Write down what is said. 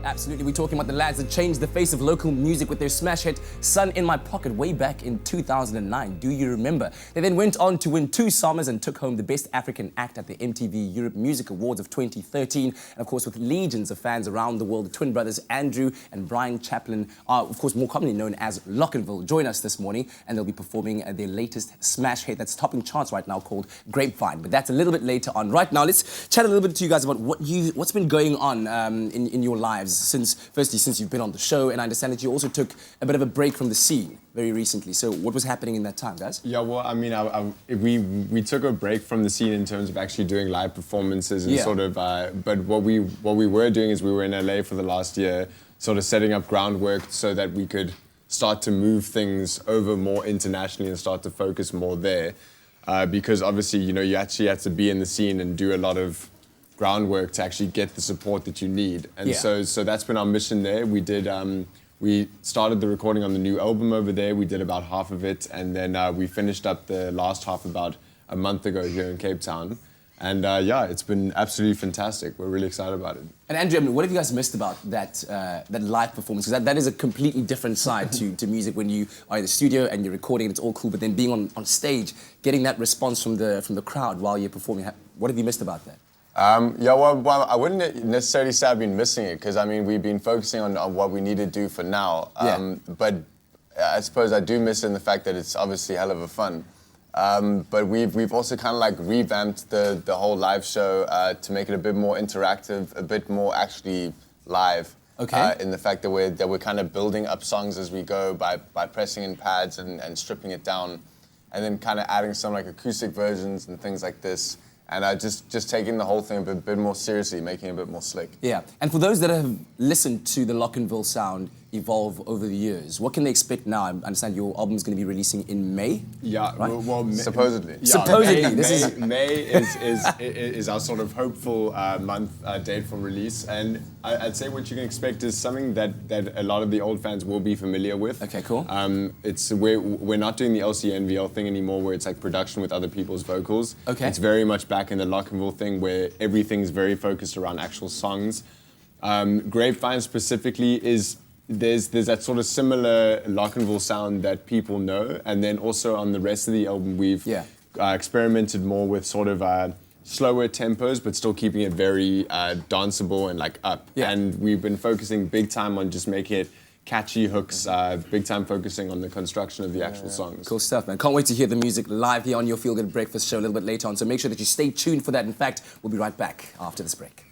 Absolutely, we're talking about the lads that changed the face of local music with their smash hit Sun in My Pocket way back in 2009. Do you remember? They then went on to win 2 summers and took home the Best African Act at the MTV Europe Music Awards of 2013. And of course, with legions of fans around the world, the twin brothers Andrew and Brian Chaplin are, of course, more commonly known as Locnville, join us this morning, and they'll be performing their latest smash hit that's topping charts right now called Grapevine. But that's a little bit later on. Right now, let's chat a little bit to you guys about what's been going on in your lives since you've been on the show, and I understand that you also took a bit of a break from the scene very recently. So what was happening in that time, guys? Yeah, well, I mean, we took a break from the scene in terms of actually doing live performances and sort of. But what we were doing is we were in LA for the last year, sort of setting up groundwork so that we could start to move things over more internationally and start to focus more there, because obviously, you know, you actually had to be in the scene and do a lot of groundwork to actually get the support that you need. And so that's been our mission there. We started the recording on the new album over there. We did about half of it, and then we finished up the last half about a month ago here in Cape Town. And yeah, it's been absolutely fantastic. We're really excited about it. And Andrew, I mean, what have you guys missed about that live performance? Because that is a completely different side to music when you are in the studio and you're recording and it's all cool, but then being on stage, getting that response from the crowd while you're performing, what have you missed about that? Yeah, well, I wouldn't necessarily say I've been missing it, because I mean, we've been focusing on what we need to do for now. But I suppose I do miss it in the fact that it's obviously hell of a fun. But we've also kind of like revamped the whole live show to make it a bit more interactive, a bit more actually live. Okay. In the fact that we're kind of building up songs as we go by pressing in pads and stripping it down, and then kind of adding some like acoustic versions and things like this. And just taking the whole thing a bit more seriously, making it a bit more slick. Yeah. And for those that have listened to the Locnville sound evolve over the years, what can they expect now? I understand your album is going to be releasing in May. Yeah, right? well supposedly. Yeah, supposedly. May is our sort of hopeful month date for release, and I'd say what you can expect is something that a lot of the old fans will be familiar with. Okay, cool. We're not doing the LCNVL thing anymore, where it's like production with other people's vocals. Okay. It's very much back in the Locnville thing, where everything's very focused around actual songs. Grapevine specifically is. There's that sort of similar Locnville sound that people know, and then also on the rest of the album we've experimented more with sort of slower tempos, but still keeping it very danceable and like up. Yeah. And we've been focusing big time on just making it catchy hooks, big time focusing on the construction of the actual songs. Cool stuff, man. Can't wait to hear the music live here on your Feel Good Breakfast show a little bit later on, so make sure that you stay tuned for that. In fact, we'll be right back after this break.